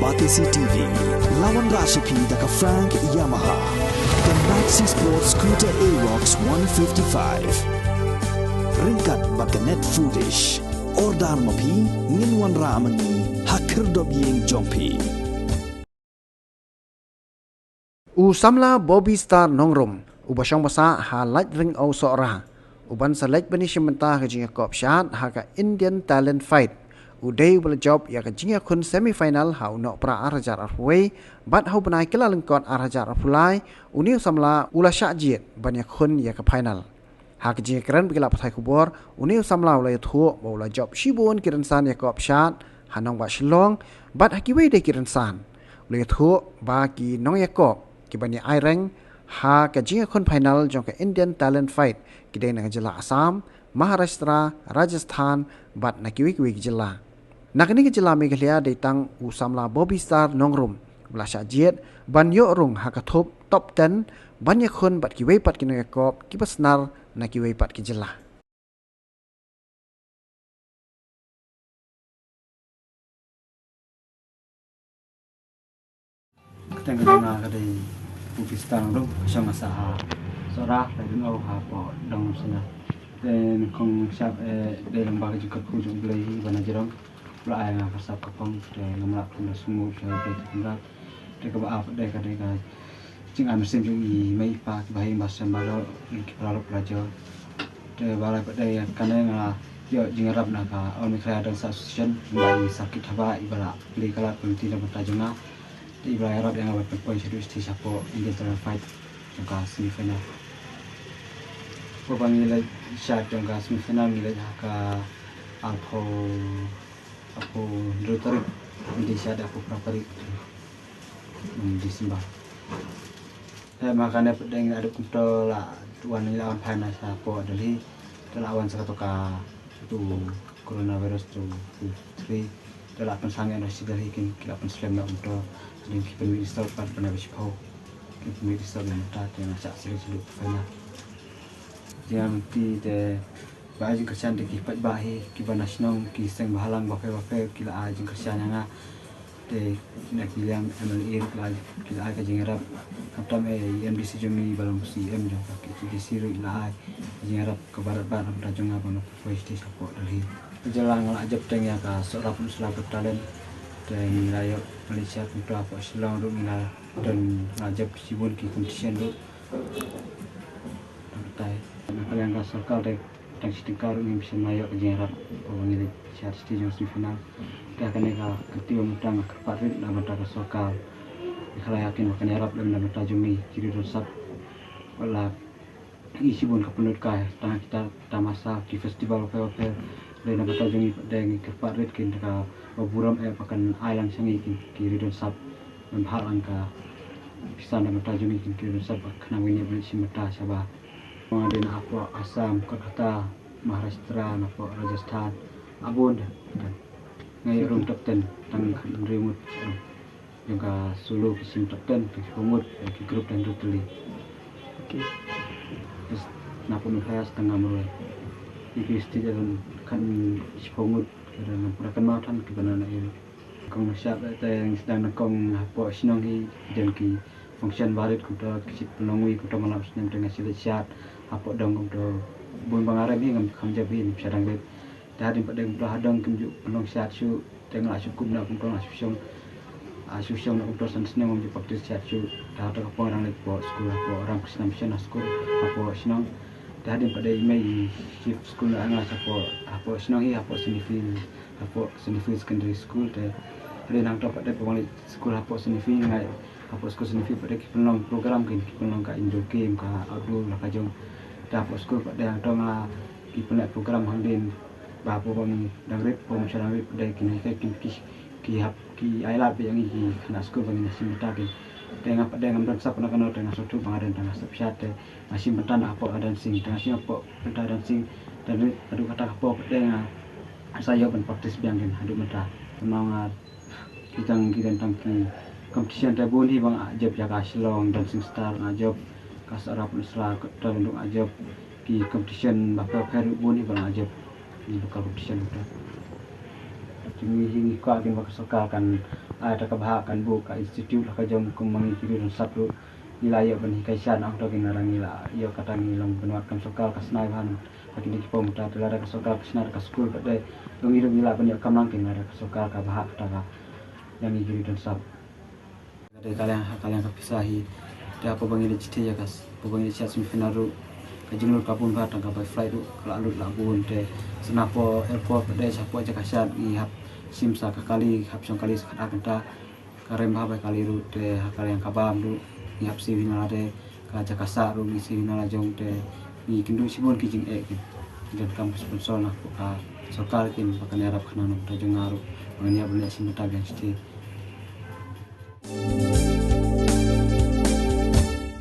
Batisi TV, lawan Rashipi daka Frank Yamaha, dan Maxi Sports Scooter Aerox 155. Ringkat baka net footage, ordar mapi, nginwan ramani, hakir dobyeng jompi. Samla Bobby Star Nongrum, ubasang basa halat ring au so'ra. Uban select bani simenta ke jinga kop syat haka Indian Talent Fight. Uday bela job ya ke jinga kun semifinal hau nok pra arajar arway, bat hau benai kela lengkot arajar arpulai, uniu samla ula syakjit banyak kun ya ke final. Haka jinga keren begila patai kubor, uniu samla ula yuthu ula job shibun kiran san ya kop syat, hanong bat shilong, bat hakiway de kiran san. Ula yuthu bagi nong ya kop, kibani aireng ha ka jinga kon final jong ka Indian Talent Fight kidai na jila Assam, Maharashtra, Rajasthan bat na kiwi jila. Nakini ke jila Meghalaya datang usamla Bobby Star Nongrum belasya jiet ban yo rung ha ka top 10 banyak kon bat kiwi pat kina kop kipasnar na kiwi pat ki jila. Ketengah na kadai Bobby Star Nongrum sama saha Sorah dari awal apa dong sana. Dan kong siap dalam bagi juga kujung beli bana jerong. Pula ayah ngah kasap kapong dan ngamlak kena semua dari tempat. Mereka apa mereka jangan mesin jungi mai pak bayi masa malu kita pelajar. Dan balai pada yang kena ngah yo jengarap naka on mikra dan sasusion bayi sakit haba ibala beli kalat penting dapat tajunga. Ibala Arab yang awal poin sedus di sapo Indian Fight jangka semifinal. Pupang nilai syat jangka semifinal nilai haka aku rotary di syat aku praparik di Simbah. Makanya pedang ada kumpul lah tuan ini lawan panas sapo dari lawan sekatoka itu coronavirus tu 3 dalam pensangan nasi dari kilapan slam nak untuk dan pemilik stop pada penabisipau pemilik stop yang tak yang nak sila final. Yang ti baju kerjaan de kipat bahi kiban nasional ki seng bahalang bape kila ajeng kerjaan nga de nak bilang MLE kila ka jengarap katam NBC jemi balong CM jo ki disiru ila jengarap ke barat-barat rajong abang voice di support dari jelang ajab teng ya ka seorang selaput talent dan wilayah Malaysia untuk apa Selong duk nila dan ajab sibun ki competition duk tai yang ka sokal de tang sitikar ni bisa mayo ke jengarap pemangili syar stage semifinal dah kena ka ketiu mutang keparit na mata ka sokal kalau yakin makan Arab dan mata jumi kiri dosap wala isi bun kapunut kai tang kita tamasa ki festival ope dan mata jumi dan keparit kin ka buram pakan island sangi kiri dosap memhalang ka bisa na mata jumi kiri dosap kena wini beli simata sabah Mengadain apa Assam, Kolkata, Maharashtra, apa Rajasthan, abon dan ngai room top 10 tang remote juga Solo kisim top 10 ki pemut ki grup dan rutli. Okey. Terus napa nuhaya setengah mulai. Iki isti jalan kan pemut dan perakan matan ke banana ini. Kong siap yang sedang nakong apa sinong hi dan ki function barit kuda kisip penongui kuda malam senang dengan silat apa dong kuda bun bangarem hi ngam jabin sadang bet dari pada kuda hadang kunjuk penong siat su tengah cukup nak kuda asusyong nak kuda senang ngam praktis siat su dah ada apa orang lek buat sekolah apa orang kesenam senang sekolah apa senang dari pada email shift sekolah angah apa senang hi apa senifil secondary school teh ada nang dapat dari pemalik sekolah apa senifil ngai apa sekolah senifil pada penong program kin penong ka Indo game ka outdoor lah kajong dapat sekolah pada yang dong lah penat program handin bapa bang dangret pemusaran pada kini ki ailat yang ini kena sekolah bang nasi mutakin dengan pada yang dan sap nak kenal dengan suatu pengadan dengan sepsiat masih mentan apa dan sing dengan siapa mentan dan sing dan adu kata apa pada saya pun praktis biangin adu menta memang kita tangki competition tabun hi bang ajab jaga Selong dan sing star ajab kas Arab Islam dan untuk ajab ki competition bapa peru bun hi bang ajab di lokal competition kita kini hingi kuat kini bak sokal kan ada kebahakan bu ka institut lah ka jom kumangi kiri dan sabtu wilayah bani kaisan ang to kini orang ila iyo kata ngilang benuatkan sokal kasnai bahan lagi di pom ta telara ka sokal kasnar ka skul pada dong iru ila bani kamlang kini ada ka sokal ka bahak ta yang kiri dan sab ada kalian kepisahi dia apa bangi di citi ya kas apa bangi di chat semifinal ru kajinur kapun bat tangka by flight ru kala alut labun te senapo airport pada sapo aja kasat i hap simsa ka kali hap song kali sekat akan ta karem bah kali ru te hakal yang kabam ru i hap si final ade ka aja kasat ru i si final jong te i kindu sibon kijing dan kampus sponsor nah ka sokal kin pakan arab kana no ta jong ngaru mangnya benda simta yang citi